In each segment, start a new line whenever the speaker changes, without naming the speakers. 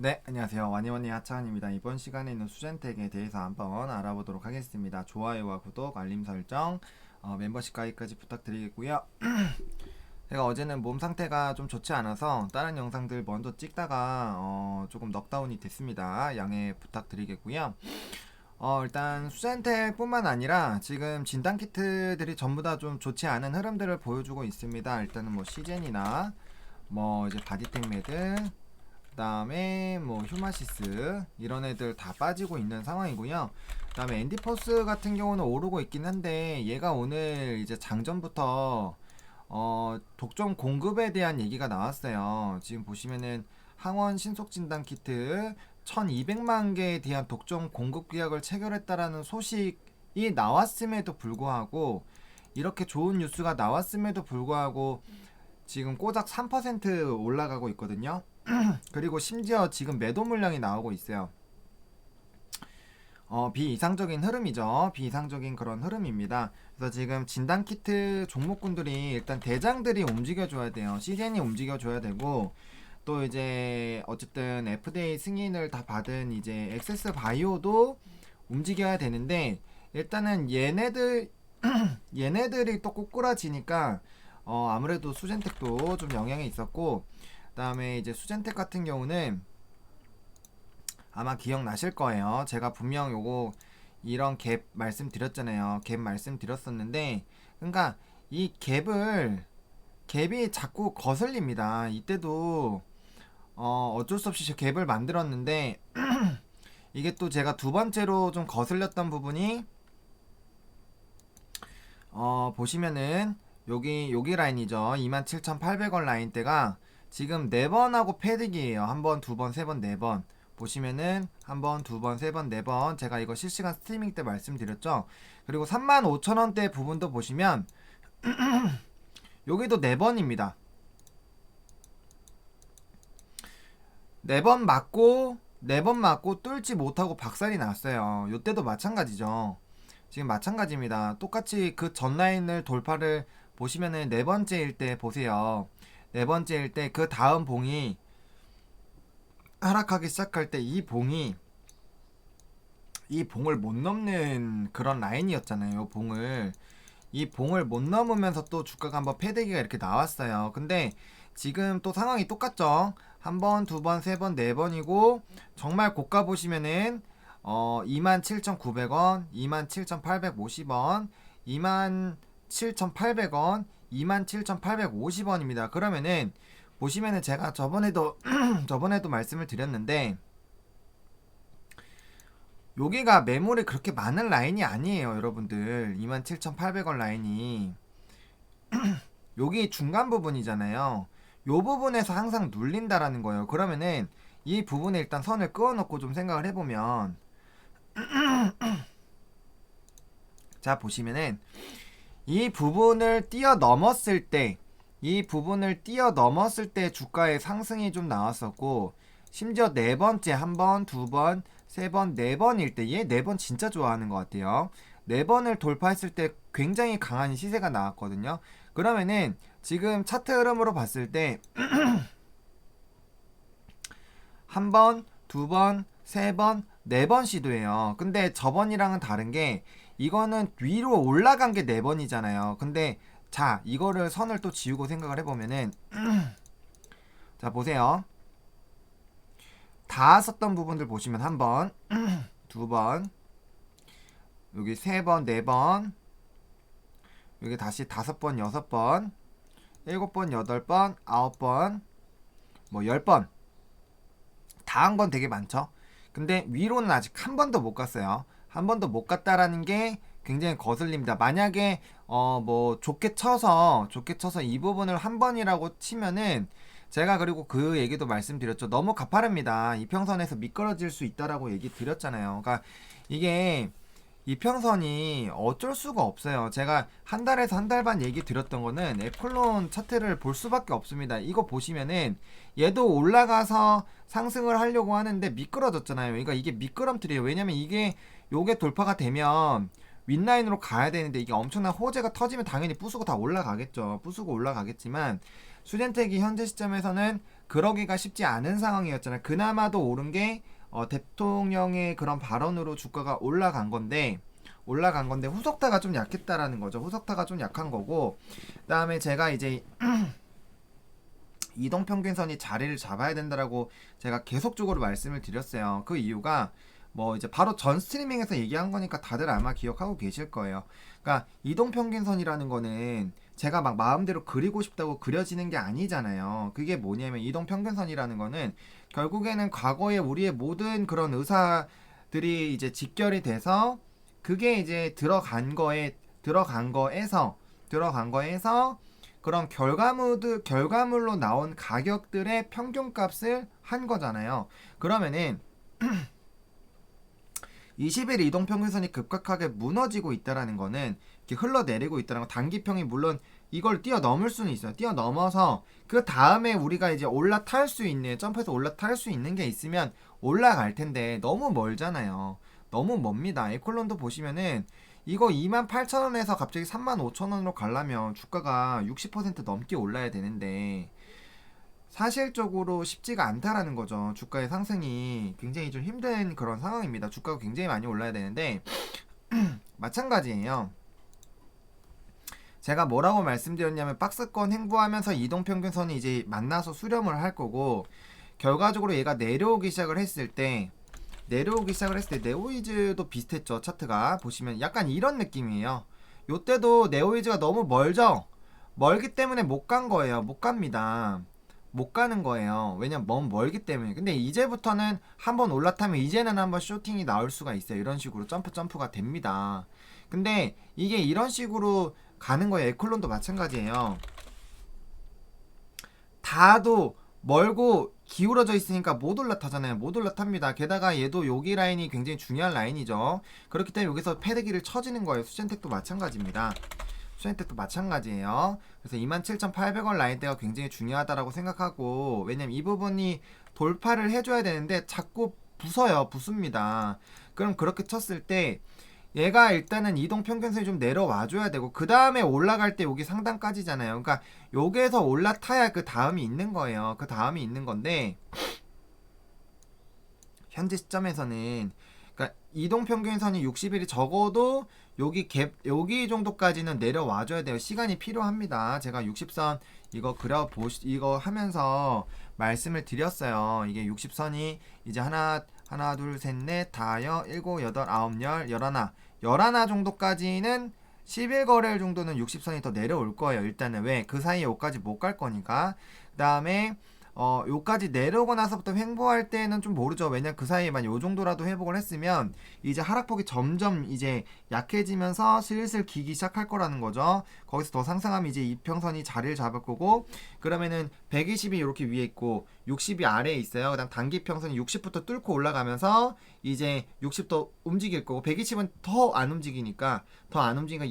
네, 안녕하세요. 와니와니 하차한입니다. 이번 시간에는 수젠텍에 대해서 한번 알아보도록 하겠습니다. 좋아요와 구독, 알림 설정, 멤버십 가입까지 부탁드리겠고요. 제가 어제는 몸 상태가 좀 좋지 않아서 다른 영상들 먼저 찍다가 조금 넉다운이 됐습니다. 양해 부탁드리겠고요. 일단 수젠텍 뿐만 아니라 지금 진단 키트들이 전부 다 좀 좋지 않은 흐름들을 보여주고 있습니다. 일단은 뭐 시젠이나 뭐 이제 바디텍 매드, 그 다음에 뭐 휴마시스 이런 애들 다 빠지고 있는 상황이고요. 그 다음에 앤디포스 같은 경우는 오르고 있긴 한데 얘가 오늘 이제 장전부터 독점 공급에 대한 얘기가 나왔어요. 지금 보시면은 항원 신속 진단 키트 1200만 개에 대한 독점 공급 계약을 체결했다라는 소식이 나왔음에도 불구하고, 이렇게 좋은 뉴스가 나왔음에도 불구하고 지금 꼬작 3% 올라가고 있거든요. 그리고 심지어 지금 매도 물량이 나오고 있어요. 비이상적인 흐름이죠. 비이상적인 그런 흐름입니다. 그래서 지금 진단키트 종목군들이 일단 대장들이 움직여줘야 돼요. 시젠이 움직여줘야 되고, 또 이제 어쨌든 FDA 승인을 다 받은 이제 액세스 바이오도 움직여야 되는데, 일단은 얘네들이 또 꼬꾸라지니까 아무래도 수젠텍도 좀 영향이 있었고, 그 다음에 이제 수젠텍 같은 경우는 아마 기억나실 거예요. 제가 분명 요거 이런 갭 말씀드렸잖아요. 갭 말씀드렸었는데, 그러니까 이 갭이 자꾸 거슬립니다. 이때도 어쩔 수 없이 갭을 만들었는데 이게 또 제가 두 번째로 좀 거슬렸던 부분이 보시면은 여기 라인이죠. 27,800원 라인대가 지금 4번하고 패득이에요. 한 번, 두 번, 세 번, 네 번. 보시면은 한 번, 두 번, 세 번, 네 번. 제가 이거 실시간 스트리밍 때 말씀드렸죠. 그리고 35,000원대 부분도 보시면 여기도 4번입니다. 4번 맞고 뚫지 못하고 박살이 났어요. 요때도 마찬가지죠. 지금 마찬가지입니다. 똑같이 그 전 라인을 돌파를 보시면은 네 번째일 때 보세요. 네 번째일 때 그 다음 봉이 하락하기 시작할 때 이 봉을 못 넘는 그런 라인이었잖아요. 이 봉을 못 넘으면서 또 주가가 한번 패대기가 이렇게 나왔어요. 근데 지금 또 상황이 똑같죠. 한 번, 두 번, 세 번, 네 번이고, 정말 고가 보시면은 27,900원, 27,850원, 27,800원, 27,850원입니다. 그러면은 보시면은 제가 저번에도 말씀을 드렸는데, 여기가 매물이 그렇게 많은 라인이 아니에요, 여러분들. 27,800원 라인이 여기 중간 부분이잖아요. 요 부분에서 항상 눌린다라는 거예요. 그러면은 이 부분에 일단 선을 그어놓고 좀 생각을 해보면, 자 보시면은 이 부분을 뛰어넘었을 때 주가의 상승이 좀 나왔었고, 심지어 네 번째 한 번, 두 번, 세 번, 네 번일 때, 얘 네 번 진짜 좋아하는 것 같아요. 네 번을 돌파했을 때 굉장히 강한 시세가 나왔거든요. 그러면은 지금 차트 흐름으로 봤을 때 한 번, 두 번, 세 번, 네 번 시도해요. 근데 저번이랑은 다른 게, 이거는 위로 올라간 게 네 번이잖아요. 근데 자, 이거를 선을 또 지우고 생각을 해보면은 자 보세요. 다 썼던 부분들 보시면 한 번, 두 번, 여기 세 번, 네 번, 여기 다시 다섯 번, 여섯 번, 일곱 번, 여덟 번, 아홉 번, 뭐 열 번. 다 한 건 되게 많죠. 근데 위로는 아직 한 번도 못 갔어요. 한 번도 못 갔다라는 게 굉장히 거슬립니다. 만약에 뭐 좋게 쳐서 이 부분을 한 번이라고 치면은, 제가 그리고 그 얘기도 말씀드렸죠. 너무 가파릅니다. 이평선에서 미끄러질 수 있다라고 얘기 드렸잖아요. 그러니까 이게 이평선이 어쩔 수가 없어요. 제가 한 달에서 한 달 반 얘기 드렸던 거는 에플론 차트를 볼 수밖에 없습니다. 이거 보시면은 얘도 올라가서 상승을 하려고 하는데 미끄러졌잖아요. 그러니까 이게 미끄럼틀이에요. 왜냐면 요게 돌파가 되면 윗라인으로 가야 되는데, 이게 엄청난 호재가 터지면 당연히 부수고 다 올라가겠죠. 부수고 올라가겠지만, 수젠텍이 현재 시점에서는 그러기가 쉽지 않은 상황이었잖아요. 그나마도 오른 게 대통령의 그런 발언으로 주가가 올라간 건데 후속타가 좀 약했다라는 거죠. 후속타가 좀 약한 거고, 그다음에 제가 이제 이동평균선이 자리를 잡아야 된다라고 제가 계속적으로 말씀을 드렸어요. 그 이유가 뭐 이제 바로 전 스트리밍에서 얘기한 거니까 다들 아마 기억하고 계실 거예요. 그러니까 이동평균선이라는 거는 제가 막 마음대로 그리고 싶다고 그려지는 게 아니잖아요. 그게 뭐냐면 이동평균선이라는 거는 결국에는 과거에 우리의 모든 그런 의사들이 이제 직결이 돼서 그게 이제 들어간 거에서 그런 결과물로 나온 가격들의 평균값을 한 거잖아요. 그러면은 20일 이동평균선이 급격하게 무너지고 있다라는 거는 이렇게 흘러내리고 있다는 거, 단기평이 물론 이걸 뛰어넘을 수는 있어요. 뛰어넘어서 그 다음에 우리가 이제 올라탈 수 있는, 점프해서 올라탈 수 있는 게 있으면 올라갈 텐데 너무 멀잖아요. 너무 멉니다. 에콜론도 보시면은 이거 28,000원에서 갑자기 35,000원으로 가려면 주가가 60% 넘게 올라야 되는데 사실적으로 쉽지가 않다라는 거죠. 주가의 상승이 굉장히 좀 힘든 그런 상황입니다. 주가가 굉장히 많이 올라야 되는데 마찬가지예요. 제가 뭐라고 말씀드렸냐면 박스권 횡보하면서 이동평균선이 이제 만나서 수렴을 할 거고, 결과적으로 얘가 내려오기 시작을 했을 때 네오이즈도 비슷했죠. 차트가 보시면 약간 이런 느낌이에요. 요때도 네오이즈가 너무 멀기 때문에 못 간 거예요. 못 갑니다. 못 가는 거예요. 왜냐면 너무 멀기 때문에. 근데 이제부터는 한번 올라타면 이제는 한번 쇼팅이 나올 수가 있어요. 이런 식으로 점프가 됩니다. 근데 이게 이런 식으로 가는 거예요. 에클론도 마찬가지예요. 다도 멀고 기울어져 있으니까 못 올라타잖아요. 못 올라탑니다. 게다가 얘도 여기 라인이 굉장히 중요한 라인이죠. 그렇기 때문에 여기서 패대기를 쳐지는 거예요. 수젠텍도 마찬가지입니다. 수젠텍도 마찬가지예요. 그래서 27,800원 라인대가 굉장히 중요하다라고 생각하고, 왜냐면 이 부분이 돌파를 해줘야 되는데 자꾸 부숩니다. 그럼 그렇게 쳤을 때 얘가 일단은 이동평균선이 좀 내려와줘야 되고, 그 다음에 올라갈 때 여기 상단까지잖아요. 그러니까 여기에서 올라타야 그 다음이 있는 거예요. 그 다음이 있는 건데 현재 시점에서는 그러니까 이동평균선이 60일이 적어도 여기 정도까지는 내려와줘야 돼요. 시간이 필요합니다. 제가 60선 이거 하면서 말씀을 드렸어요. 이게 60선이 이제 하나 둘 셋 넷 다여 일곱 여덟 아홉 열 열하나 정도까지는 10일 거래일 정도는 60선이 더 내려올 거예요. 일단은 왜? 그 사이에 여기까지 못 갈 거니까. 그 다음에 요까지 내려오고 나서부터 횡보할 때는 좀 모르죠. 왜냐면 그 사이에만 요 정도라도 회복을 했으면 이제 하락폭이 점점 이제 약해지면서 슬슬 기기 시작할 거라는 거죠. 거기서 더 상승하면 이제 이평선이 자리를 잡을 거고, 그러면은 120이 이렇게 위에 있고 60이 아래에 있어요. 그다음 단기평선이 60부터 뚫고 올라가면서 이제 60도 움직일 거고, 120은 더 안 움직이니까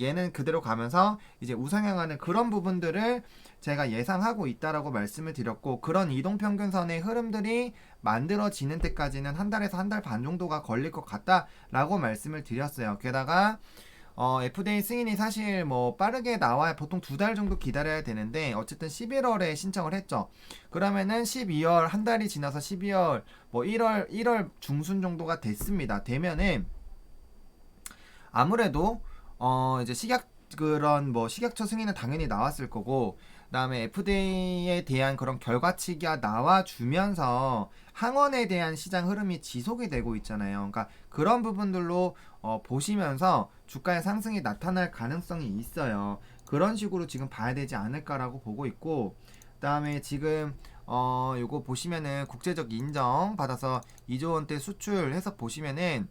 얘는 그대로 가면서 이제 우상향하는 그런 부분들을 제가 예상하고 있다라고 말씀을 드렸고, 그런 이동평균선의 흐름들이 만들어지는 때까지는 한 달에서 한 달 반 정도가 걸릴 것 같다라고 말씀을 드렸어요. 게다가 FDA 승인이 사실 뭐 빠르게 나와야 보통 2달 정도 기다려야 되는데 어쨌든 11월에 신청을 했죠. 그러면은 12월 한 달이 지나서 12월 뭐 1월 중순 정도가 됐습니다. 되면은 아무래도 이제 식약처 승인은 당연히 나왔을 거고, 그다음에 FDA에 대한 그런 결과치가 나와주면서 항원에 대한 시장 흐름이 지속이 되고 있잖아요. 그러니까 그런 부분들로 보시면서 주가의 상승이 나타날 가능성이 있어요. 그런 식으로 지금 봐야 되지 않을까라고 보고 있고, 그다음에 지금 요거 보시면은 국제적 인정 받아서 2조 원대 수출해서 보시면은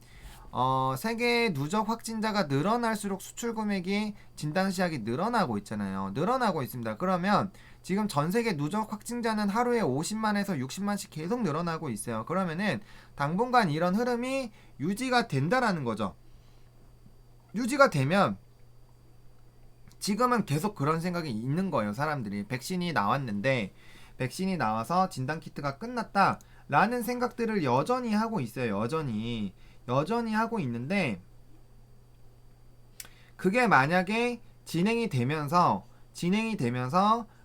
세계 누적 확진자가 늘어날수록 수출 금액이 진단시약이 늘어나고 있잖아요. 늘어나고 있습니다. 그러면 지금 전 세계 누적 확진자는 하루에 50만에서 60만씩 계속 늘어나고 있어요. 그러면은 당분간 이런 흐름이 유지가 된다라는 거죠. 유지가 되면 지금은 계속 그런 생각이 있는 거예요. 사람들이 백신이 나와서 진단키트가 끝났다 라는 생각들을 여전히 하고 있어요. 여전히 하고 있는데, 그게 만약에 진행이 되면서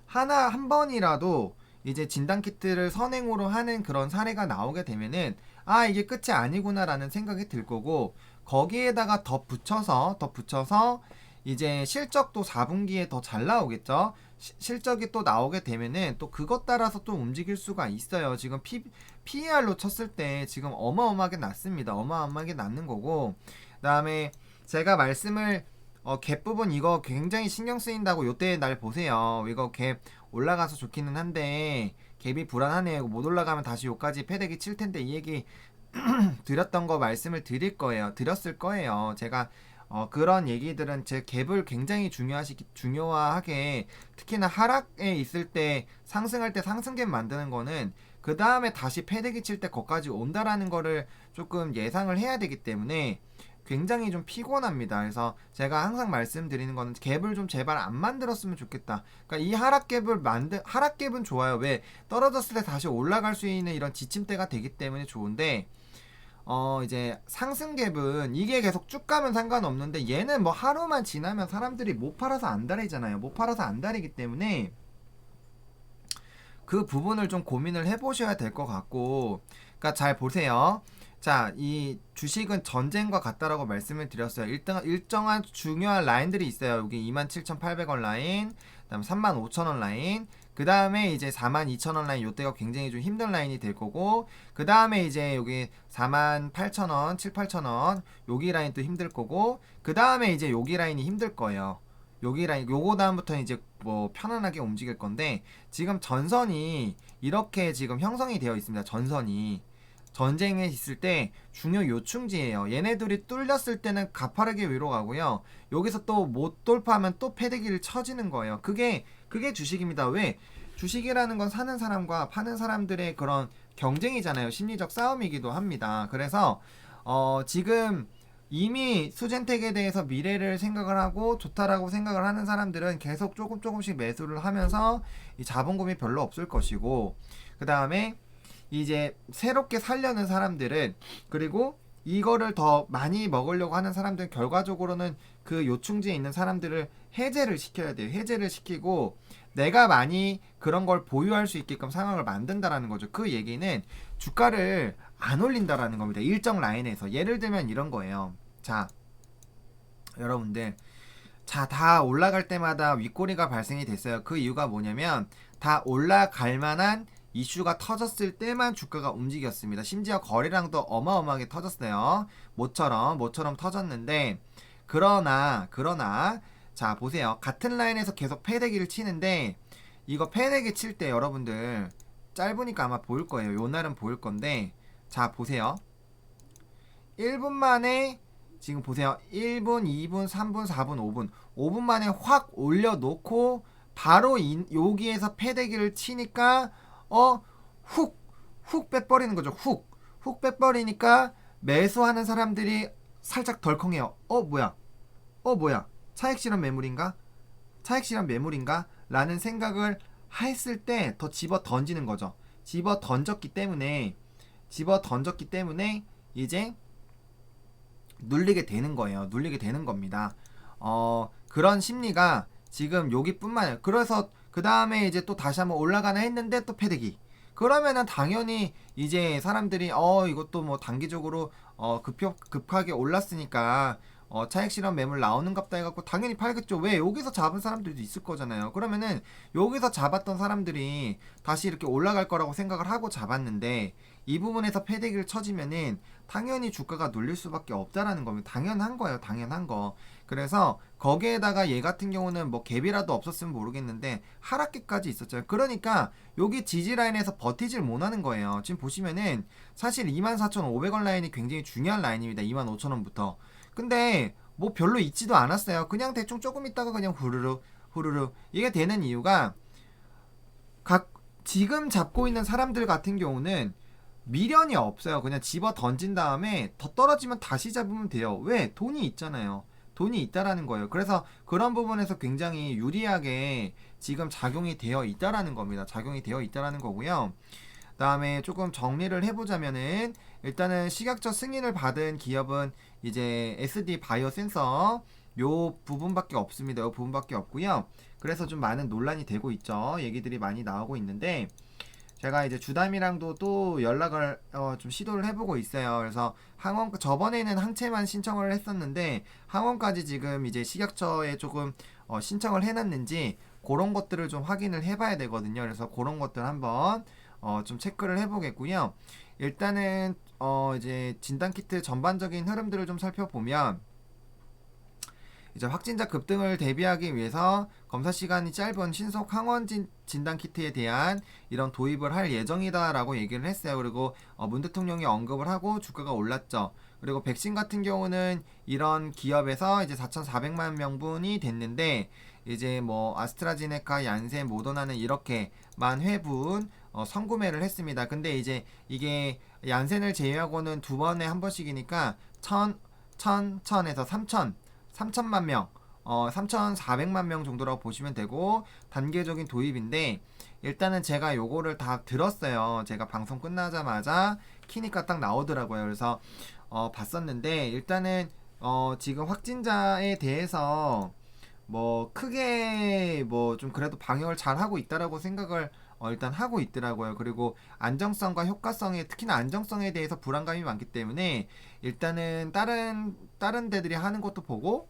한 번이라도 이제 진단키트를 선행으로 하는 그런 사례가 나오게 되면은 아 이게 끝이 아니구나라는 생각이 들 거고, 거기에다가 더 붙여서 이제 실적도 4분기에 더 잘 나오겠죠. 실적이 또 나오게 되면은 또 그것 따라서 또 움직일 수가 있어요. 지금 PER로 쳤을 때 지금 어마어마하게 낮습니다. 어마어마하게 낮는 거고, 그다음에 제가 말씀을 갭 부분 이거 굉장히 신경 쓰인다고 요때 날 보세요. 이거 갭 올라가서 좋기는 한데 갭이 불안하네요. 못 올라가면 다시 요까지 패대기 칠 텐데, 이 얘기 드렸던 거 말씀을 드렸을 거예요. 제가 그런 얘기들은 제 갭을 굉장히 중요하게, 특히나 하락에 있을 때 상승할 때 상승갭 만드는 거는 그 다음에 다시 패대기 칠 때 거기까지 온다라는 거를 조금 예상을 해야 되기 때문에 굉장히 좀 피곤합니다. 그래서 제가 항상 말씀드리는 거는 갭을 좀 제발 안 만들었으면 좋겠다. 그러니까 이 하락갭은 좋아요. 왜? 떨어졌을 때 다시 올라갈 수 있는 이런 지침대가 되기 때문에 좋은데, 이제 상승갭은 이게 계속 쭉 가면 상관없는데, 얘는 뭐 하루만 지나면 사람들이 못 팔아서 안 다리잖아요. 못 팔아서 안 다리기 때문에 그 부분을 좀 고민을 해보셔야 될 것 같고, 그러니까 잘 보세요. 자, 이 주식은 전쟁과 같다라고 말씀을 드렸어요. 일정한 중요한 라인들이 있어요. 여기 27,800원 라인, 그다음 35,000원 라인, 그 다음에 이제 42,000원 라인, 요때가 굉장히 좀 힘든 라인이 될 거고, 그 다음에 이제 여기 48,000원, 7,8,000원 여기 라인 또 힘들 거고, 그 다음에 이제 여기 라인이 힘들 거예요. 여기 라인, 요거 다음부터는 이제 뭐 편안하게 움직일 건데, 지금 전선이 이렇게 지금 형성이 되어 있습니다. 전쟁에 있을 때 중요 요충지예요. 얘네들이 뚫렸을 때는 가파르게 위로 가고요. 여기서 또 못 돌파하면 또 패대기를 쳐지는 거예요. 그게 주식입니다. 왜? 주식이라는 건 사는 사람과 파는 사람들의 그런 경쟁이잖아요. 심리적 싸움이기도 합니다. 그래서 지금 이미 수젠텍에 대해서 미래를 생각을 하고 좋다라고 생각을 하는 사람들은 계속 조금씩 매수를 하면서 이 자본금이 별로 없을 것이고, 그 다음에 이제 새롭게 살려는 사람들은, 그리고 이거를 더 많이 먹으려고 하는 사람들은 결과적으로는 그 요충지에 있는 사람들을 해제를 시켜야 돼요. 해제를 시키고 내가 많이 그런 걸 보유할 수 있게끔 상황을 만든다라는 거죠. 그 얘기는 주가를 안 올린다라는 겁니다. 일정 라인에서. 예를 들면 이런 거예요. 자, 여러분들, 자, 다 올라갈 때마다 윗꼬리가 발생이 됐어요. 그 이유가 뭐냐면 다 올라갈 만한 이슈가 터졌을 때만 주가가 움직였습니다. 심지어 거래량도 어마어마하게 터졌어요. 모처럼 터졌는데, 그러나 자 보세요. 같은 라인에서 계속 패대기를 치는데, 이거 패대기 칠 때 여러분들 짧으니까 아마 보일 거예요. 요 날은 보일 건데, 자 보세요. 1분 만에 지금 보세요. 1분, 2분, 3분, 4분, 5분 5분 만에 확 올려놓고 바로 여기에서 패대기를 치니까 훅 빼버리는 거죠. 훅 빼버리니까 매수하는 사람들이 살짝 덜컹해요. 뭐야? 차익 실현 매물인가? 라는 생각을 했을 때 더 집어 던지는 거죠. 집어 던졌기 때문에 이제 눌리게 되는 거예요. 눌리게 되는 겁니다. 그런 심리가 지금 여기뿐만 아니라, 그래서 그 다음에 이제 또 다시 한번 올라가나 했는데 또 패대기. 그러면은 당연히 이제 사람들이 이것도 뭐 단기적으로 급하게 올랐으니까 차익 실현 매물 나오는갑다 해갖고 당연히 팔겠죠. 왜? 여기서 잡은 사람들도 있을 거잖아요. 그러면은 여기서 잡았던 사람들이 다시 이렇게 올라갈 거라고 생각을 하고 잡았는데, 이 부분에서 패대기를 쳐지면은 당연히 주가가 눌릴 수밖에 없다라는 거면 당연한 거예요. 당연한 거. 그래서 거기에다가 얘 같은 경우는 뭐 갭이라도 없었으면 모르겠는데 하락기까지 있었죠. 그러니까 여기 지지 라인에서 버티질 못하는 거예요. 지금 보시면은 사실 24,500원 라인이 굉장히 중요한 라인입니다. 25,000원부터. 근데 뭐 별로 있지도 않았어요. 그냥 대충 조금 있다가 그냥 후루룩 이게 되는 이유가, 지금 잡고 있는 사람들 같은 경우는 미련이 없어요. 그냥 집어 던진 다음에 더 떨어지면 다시 잡으면 돼요. 왜? 돈이 있잖아요. 돈이 있다라는 거예요. 그래서 그런 부분에서 굉장히 유리하게 지금 작용이 되어 있다라는 겁니다. 작용이 되어 있다라는 거고요. 다음에 조금 정리를 해보자면은, 일단은 시각적 승인을 받은 기업은 이제 SD 바이오 센서, 요 부분밖에 없습니다. 요 부분밖에 없고요. 그래서 좀 많은 논란이 되고 있죠. 얘기들이 많이 나오고 있는데 제가 이제 주담이랑도 또 연락을 좀 시도를 해보고 있어요. 그래서 항원 저번에는 항체만 신청을 했었는데 항원까지 지금 이제 식약처에 조금 신청을 해놨는지 그런 것들을 좀 확인을 해봐야 되거든요. 그래서 그런 것들 한번 좀 체크를 해보겠고요. 일단은 이제 진단키트 전반적인 흐름들을 좀 살펴보면 이제 확진자 급등을 대비하기 위해서 검사 시간이 짧은 신속 항원 진단 키트에 대한 이런 도입을 할 예정이다라고 얘기를 했어요. 그리고 문 대통령이 언급을 하고 주가가 올랐죠. 그리고 백신 같은 경우는 이런 기업에서 이제 4,400만 명분이 됐는데 이제 뭐 아스트라제네카, 얀센, 모더나는 이렇게만 회분 선구매를 했습니다. 근데 이제 이게 얀센을 제외하고는 두 번에 한 번씩이니까 1000에서 3천만 명, 3,400만 명 정도라고 보시면 되고 단계적인 도입인데 일단은 제가 요거를 다 들었어요. 제가 방송 끝나자마자 키니까 딱 나오더라고요. 그래서 봤었는데 일단은 지금 확진자에 대해서 뭐 크게 뭐 좀 그래도 방역을 잘 하고 있다라고 생각을 일단 하고 있더라고요. 그리고 안정성과 효과성에 특히나 안정성에 대해서 불안감이 많기 때문에 일단은 다른 데들이 하는 것도 보고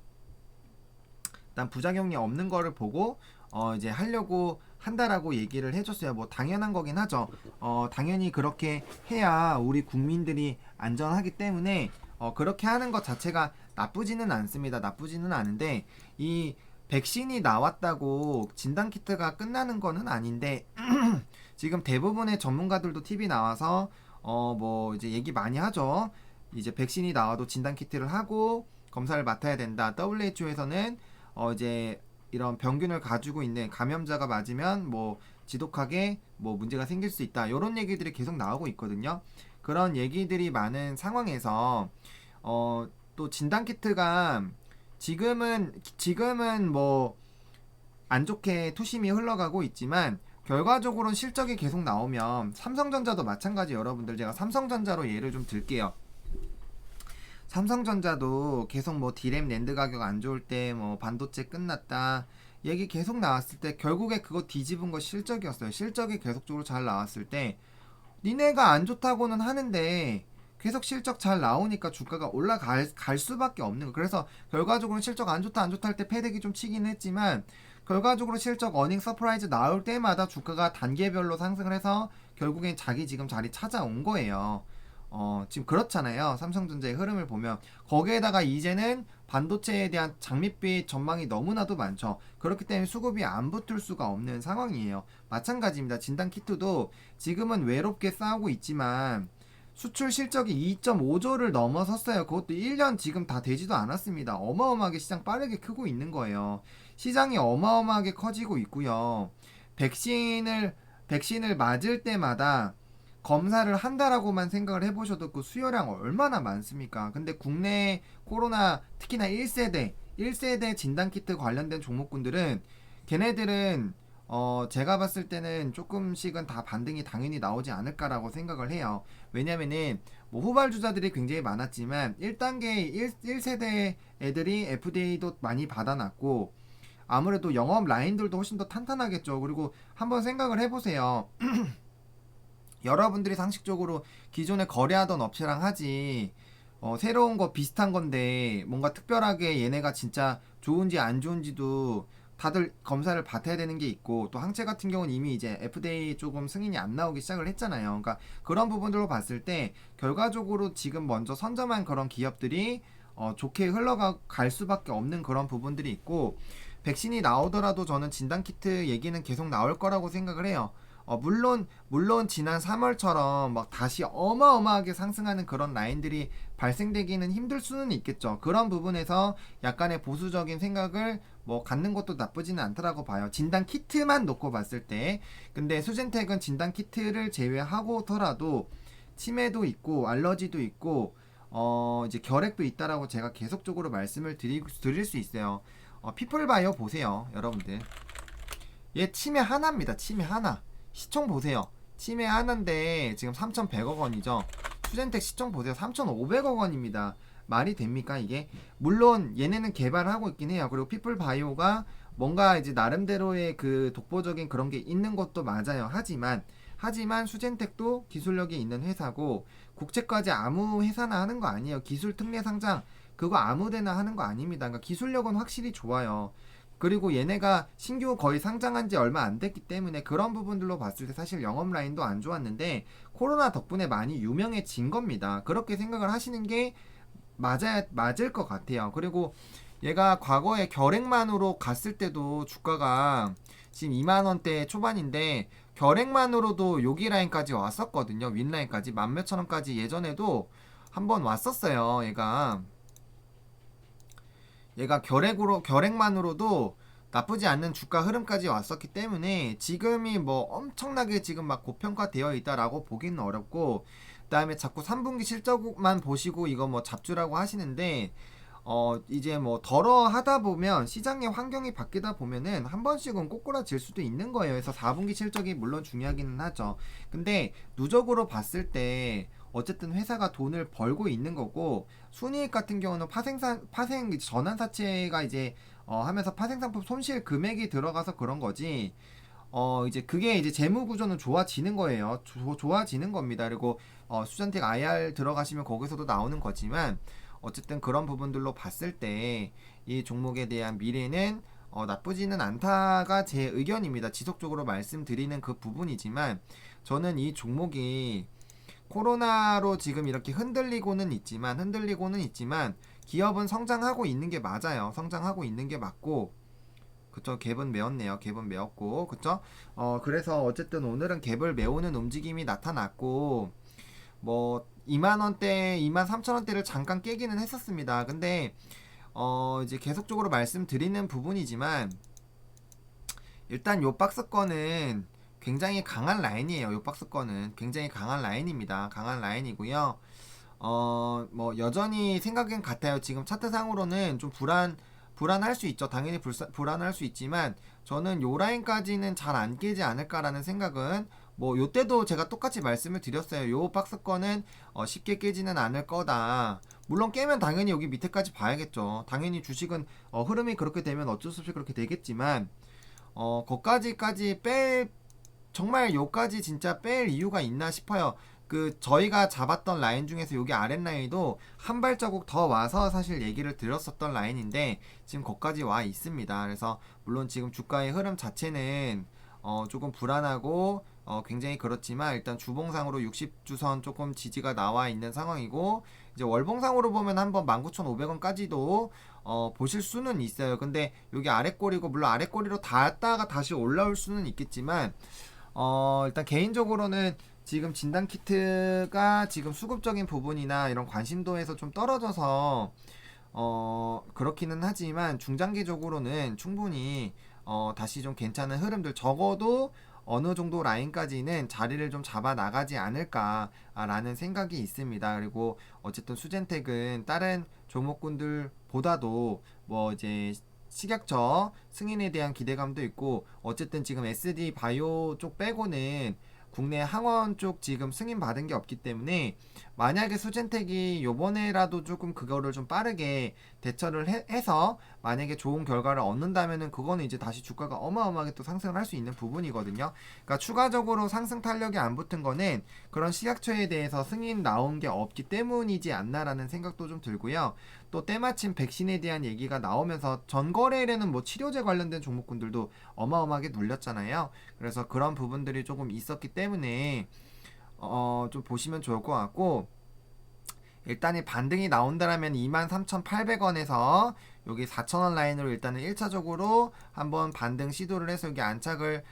일단 부작용이 없는 거를 보고 이제 하려고 한다라고 얘기를 해줬어요. 뭐 당연한 거긴 하죠. 당연히 그렇게 해야 우리 국민들이 안전하기 때문에 그렇게 하는 것 자체가 나쁘지는 않습니다. 나쁘지는 않은데 이 백신이 나왔다고 진단키트가 끝나는 거는 아닌데 지금 대부분의 전문가들도 TV 나와서 뭐 이제 얘기 많이 하죠. 이제 백신이 나와도 진단키트를 하고 검사를 맡아야 된다. WHO에서는 이제 이런 병균을 가지고 있는 감염자가 맞으면 뭐 지독하게 뭐 문제가 생길 수 있다. 이런 얘기들이 계속 나오고 있거든요. 그런 얘기들이 많은 상황에서 또 진단키트가 지금은 뭐 안 좋게 투심이 흘러가고 있지만 결과적으로는 실적이 계속 나오면 삼성전자도 마찬가지. 여러분들 제가 삼성전자로 예를 좀 들게요. 삼성전자도 계속 뭐 디램 낸드 가격 안 좋을 때 뭐 반도체 끝났다 얘기 계속 나왔을 때 결국에 그거 뒤집은 거 실적이었어요. 실적이 계속적으로 잘 나왔을 때 니네가 안 좋다고는 하는데 계속 실적 잘 나오니까 주가가 올라갈 수밖에 없는 거. 그래서 결과적으로 실적 안 좋다 할 때 패대기 좀 치긴 했지만 결과적으로 실적 어닝 서프라이즈 나올 때마다 주가가 단계별로 상승을 해서 결국엔 자기 지금 자리 찾아온 거예요. 지금 그렇잖아요. 삼성전자의 흐름을 보면 거기에다가 이제는 반도체에 대한 장밋빛 전망이 너무나도 많죠. 그렇기 때문에 수급이 안 붙을 수가 없는 상황이에요. 마찬가지입니다. 진단키트도 지금은 외롭게 싸우고 있지만 수출 실적이 2.5조를 넘어섰어요. 그것도 1년 지금 다 되지도 않았습니다. 어마어마하게 시장 빠르게 크고 있는 거예요. 시장이 어마어마하게 커지고 있고요. 백신을 맞을 때마다 검사를 한다라고만 생각을 해보셔도 그 수요량 얼마나 많습니까? 근데 국내 코로나 특히나 1세대 진단키트 관련된 종목군들은 걔네들은 제가 봤을 때는 조금씩은 다 반등이 당연히 나오지 않을까라고 생각을 해요. 왜냐면은 뭐 후발주자들이 굉장히 많았지만 1단계 1세대 애들이 FDA도 많이 받아놨고 아무래도 영업 라인들도 훨씬 더 탄탄하겠죠. 그리고 한번 생각을 해보세요. 여러분들이 상식적으로 기존에 거래하던 업체랑 하지 새로운 거 비슷한 건데 뭔가 특별하게 얘네가 진짜 좋은지 안 좋은지도 다들 검사를 받아야 되는 게 있고 또 항체 같은 경우는 이미 이제 FDA 조금 승인이 안 나오기 시작을 했잖아요. 그러니까 그런 부분들로 봤을 때 결과적으로 지금 먼저 선점한 그런 기업들이 좋게 흘러갈 수밖에 없는 그런 부분들이 있고 백신이 나오더라도 저는 진단키트 얘기는 계속 나올 거라고 생각을 해요. 물론 지난 3월처럼 막 다시 어마어마하게 상승하는 그런 라인들이 발생되기는 힘들 수는 있겠죠. 그런 부분에서 약간의 보수적인 생각을 뭐 갖는 것도 나쁘지는 않더라고 봐요. 진단 키트만 놓고 봤을 때. 근데 수젠텍은 진단 키트를 제외하고더라도 치매도 있고 알러지도 있고 이제 결핵도 있다라고 제가 계속적으로 말씀을 드릴 수 있어요. 피플바이오 보세요, 여러분들. 얘 치매 하나입니다. 치매 하나. 시총 보세요. 치매 하나인데 지금 3,100억 원이죠. 수젠텍 시총 보세요. 3,500억 원입니다. 말이 됩니까 이게? 물론 얘네는 개발하고 있긴 해요. 그리고 피플바이오가 뭔가 이제 나름대로의 그 독보적인 그런 게 있는 것도 맞아요. 하지만 수젠텍도 기술력이 있는 회사고 국제까지 아무 회사나 하는 거 아니에요. 기술 특례 상장 그거 아무데나 하는 거 아닙니다. 그러니까 기술력은 확실히 좋아요. 그리고 얘네가 신규 거의 상장한 지 얼마 안 됐기 때문에 그런 부분들로 봤을 때 사실 영업 라인도 안 좋았는데 코로나 덕분에 많이 유명해진 겁니다. 그렇게 생각을 하시는 게 맞을 것 같아요. 그리고 얘가 과거에 결핵만으로 갔을 때도 주가가 지금 2만원대 초반인데 결핵만으로도 여기 라인까지 왔었거든요. 윗라인까지 10,000몇천원까지 예전에도 한번 왔었어요. 얘가 결핵만으로도 나쁘지 않는 주가 흐름까지 왔었기 때문에 지금이 뭐 엄청나게 지금 막 고평가되어 있다라고 보기는 어렵고, 그다음에 자꾸 3분기 실적만 보시고 이거 뭐 잡주라고 하시는데 이제 뭐 덜어 하다 보면 시장의 환경이 바뀌다 보면은 한 번씩은 꼬꾸라질 수도 있는 거예요. 그래서 4분기 실적이 물론 중요하기는 하죠. 근데 누적으로 봤을 때 어쨌든 회사가 돈을 벌고 있는 거고, 순이익 같은 경우는 파생 전환사채가 이제 하면서 파생상품 손실 금액이 들어가서 그런 거지. 이제 그게 이제 재무 구조는 좋아지는 거예요. 좋아지는 겁니다. 그리고 수전택 IR 들어가시면 거기서도 나오는 거지만 어쨌든 그런 부분들로 봤을 때 이 종목에 대한 미래는 나쁘지는 않다가 제 의견입니다. 지속적으로 말씀드리는 그 부분이지만 저는 이 종목이 코로나로 지금 이렇게 흔들리고는 있지만 기업은 성장하고 있는 게 맞아요. 성장하고 있는 게 맞고, 그쵸. 갭은 메웠네요. 갭은 메웠고, 그쵸. 그래서 어쨌든 오늘은 갭을 메우는 움직임이 나타났고, 뭐 2만원대 23,000원대를 잠깐 깨기는 했었습니다. 근데 이제 계속적으로 말씀드리는 부분이지만 일단 요 박스권은 굉장히 강한 라인이에요. 요 박스권은 굉장히 강한 라인입니다. 강한 라인이고요. 뭐 여전히 생각은 같아요. 지금 차트상으로는 좀 불안할 수 있죠. 당연히 불안할 수 있지만 저는 요 라인까지는 잘 안 깨지 않을까라는 생각은, 뭐 요때도 제가 똑같이 말씀을 드렸어요. 요 박스권은 쉽게 깨지는 않을 거다. 물론 깨면 당연히 여기 밑에까지 봐야겠죠. 당연히 주식은 흐름이 그렇게 되면 어쩔 수 없이 그렇게 되겠지만 거까지까지 정말 요까지 진짜 뺄 이유가 있나 싶어요. 그 저희가 잡았던 라인 중에서 여기 아랫라인도 한 발자국 더 와서 사실 얘기를 드렸었던 라인인데 지금 거까지 와 있습니다. 그래서 물론 지금 주가의 흐름 자체는 조금 불안하고 굉장히 그렇지만 일단 주봉상으로 60주선 조금 지지가 나와 있는 상황이고, 이제 월봉상으로 보면 한번 19,500원까지도 보실 수는 있어요. 근데 여기 아랫꼬리고, 물론 아랫꼬리로 닿았다가 다시 올라올 수는 있겠지만 일단 개인적으로는 지금 진단키트가 지금 수급적인 부분이나 이런 관심도에서 좀 떨어져서 그렇기는 하지만 중장기적으로는 충분히 다시 좀 괜찮은 흐름들, 적어도 어느 정도 라인까지는 자리를 좀 잡아 나가지 않을까라는 생각이 있습니다. 그리고 어쨌든 수젠텍은 다른 종목군들보다도 뭐 이제 식약처 승인에 대한 기대감도 있고, 어쨌든 지금 SD 바이오 쪽 빼고는 국내 항원 쪽 지금 승인 받은 게 없기 때문에 만약에 수젠텍이 요번에라도 조금 그거를 좀 빠르게 대처를 해서 만약에 좋은 결과를 얻는다면은 그거는 이제 다시 주가가 어마어마하게 또 상승을 할 수 있는 부분이거든요. 그러니까 추가적으로 상승 탄력이 안 붙은 거는 그런 식약처에 대해서 승인 나온 게 없기 때문이지 않나라는 생각도 좀 들고요. 또 때마침 백신에 대한 얘기가 나오면서 전거래일에는 뭐 치료제 관련된 종목군들도 어마어마하게 눌렸잖아요. 그래서 그런 부분들이 조금 있었기 때문에 좀 보시면 좋을 것 같고, 일단 이 반등이 나온다라면 23,800원에서 여기 4,000원 라인으로 일단은 1차적으로 한번 반등 시도를 해서 여기 안착을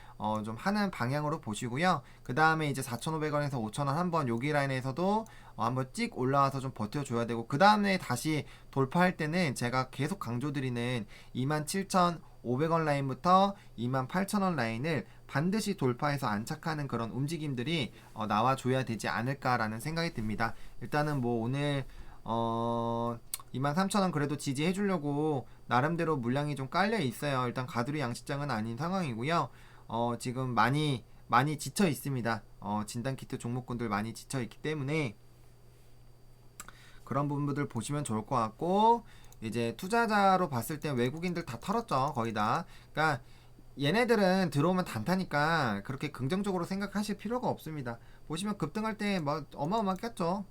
좀 하는 방향으로 보시고요. 그 다음에 이제 4,500원에서 5,000원 한번 여기 라인에서도 한번 찍 올라와서 좀 버텨줘야 되고, 그 다음에 다시 돌파할 때는 제가 계속 강조드리는 27,500원 라인부터 28,000원 라인을 반드시 돌파해서 안착하는 그런 움직임들이 나와줘야 되지 않을까라는 생각이 듭니다. 일단은 뭐 오늘 23,000원 그래도 지지해 주려고 나름대로 물량이 좀 깔려 있어요. 일단 가두리 양식장은 아닌 상황이고요. 지금 많이 지쳐 있습니다. 진단키트 종목군들 많이 지쳐 있기 때문에 그런 부분들 보시면 좋을 것 같고, 이제 투자자로 봤을 때 외국인들 다 털었죠, 거의 다. 그러니까 얘네들은 들어오면 단타니까 그렇게 긍정적으로 생각하실 필요가 없습니다. 보시면 급등할 때 뭐 어마어마하게 꼈죠.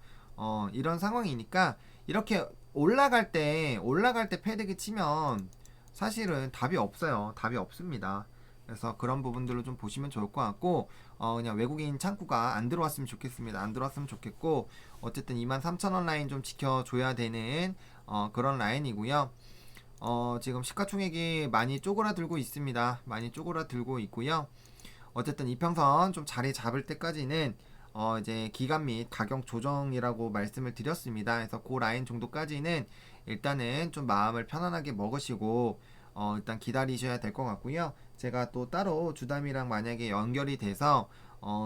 이런 상황이니까 이렇게 올라갈 때 패대기 치면 사실은 답이 없어요. 답이 없습니다. 그래서 그런 부분들로 좀 보시면 좋을 것 같고, 그냥 외국인 창구가 안 들어왔으면 좋겠습니다. 안 들어왔으면 좋겠고, 어쨌든 23,000원 라인 좀 지켜줘야 되는 그런 라인이고요. 지금 시가총액이 많이 쪼그라들고 있습니다. 많이 쪼그라들고 있고요. 어쨌든 이평선 좀 자리 잡을 때까지는 이제 기간 및 가격 조정이라고 말씀을 드렸습니다. 그래서 그 라인 정도까지는 일단은 좀 마음을 편안하게 먹으시고 일단 기다리셔야 될 것 같고요. 제가 또 따로 주담이랑 만약에 연결이 돼서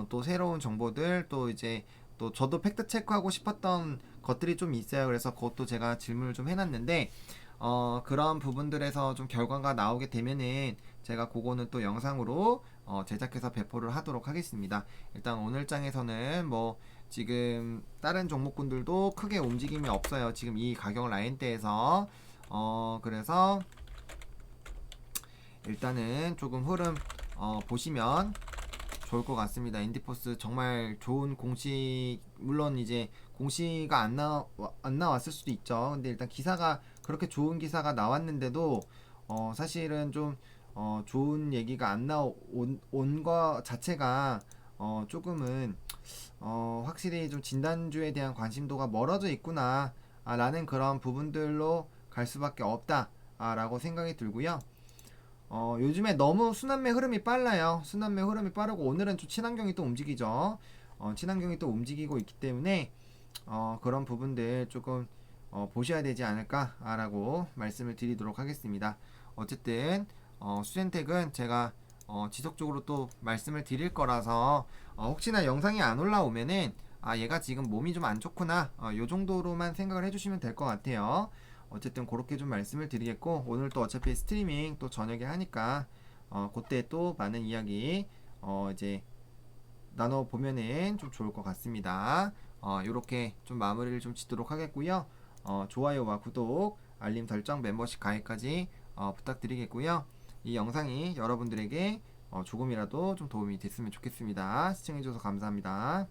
또 새로운 정보들 또 이제 또 저도 팩트 체크하고 싶었던 것들이 좀 있어요. 그래서 그것도 제가 질문을 좀 해놨는데 그런 부분들에서 좀 결과가 나오게 되면은 제가 그거는 또 영상으로 제작해서 배포를 하도록 하겠습니다. 일단 오늘 장에서는 뭐 지금 다른 종목군들도 크게 움직임이 없어요. 지금 이 가격 라인대에서 그래서 일단은 조금 흐름 보시면 좋을 것 같습니다. 인디포스 정말 좋은 공시, 물론 이제 공시가 안 나왔을 수도 있죠. 근데 일단 기사가 그렇게 좋은 기사가 나왔는데도 사실은 좀 좋은 얘기가 안 나온 거 자체가 조금은 확실히 좀 진단주에 대한 관심도가 멀어져 있구나 라는 그런 부분들로 갈 수밖에 없다 라고 생각이 들고요. 요즘에 너무 순환매 흐름이 빨라요. 순환매 흐름이 빠르고 오늘은 좀 친환경이 또 움직이죠. 친환경이 또 움직이고 있기 때문에 그런 부분들 조금 보셔야 되지 않을까라고 말씀을 드리도록 하겠습니다. 어쨌든 수젠텍은 제가 지속적으로 또 말씀을 드릴 거라서 혹시나 영상이 안 올라오면은 얘가 지금 몸이 좀 안 좋구나 요 정도로만 생각을 해주시면 될 것 같아요. 어쨌든 그렇게 좀 말씀을 드리겠고, 오늘 또 어차피 스트리밍 또 저녁에 하니까 그때 또 많은 이야기 이제 나눠보면은 좀 좋을 것 같습니다. 요렇게 좀 마무리를 좀 짓도록 하겠고요. 좋아요와 구독, 알림 설정, 멤버십 가입까지 부탁드리겠고요. 이 영상이 여러분들에게 조금이라도 좀 도움이 됐으면 좋겠습니다. 시청해주셔서 감사합니다.